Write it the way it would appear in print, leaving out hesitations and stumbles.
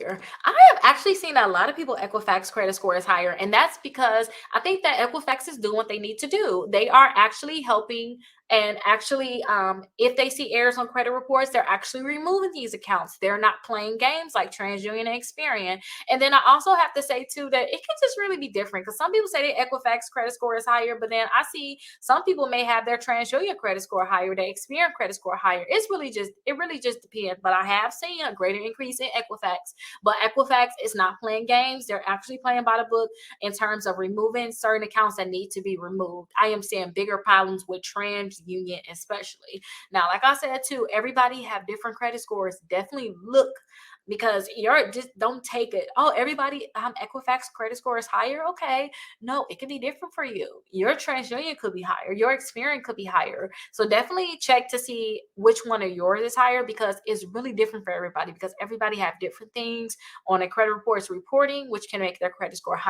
higher. I have actually seen a lot of people Equifax credit score is higher, and that's because I think that Equifax is doing what they need to do. They are actually helping, and actually, if they see errors on credit reports, they're actually removing these accounts. They're not playing games like TransUnion and Experian. And then I also have to say too that it can just really be different, because some people say their Equifax credit score is higher, but then I see some people may have their TransUnion credit score higher, their Experian credit score higher. It really just depends. But I have seen a greater increase in Equifax. But Equifax is not playing games. They're actually playing by the book in terms of removing certain accounts that need to be removed. I am seeing bigger problems with TransUnion, especially. Now, like I said too, everybody have different credit scores. Definitely look, because you're just don't take it. Oh, everybody Equifax credit score is higher. Okay, no, it could be different for you. Your TransUnion could be higher. Your Experian could be higher. So definitely check to see which one of yours is higher, because it's really different for everybody, because everybody have different things on a credit reports reporting, which can make their credit score higher.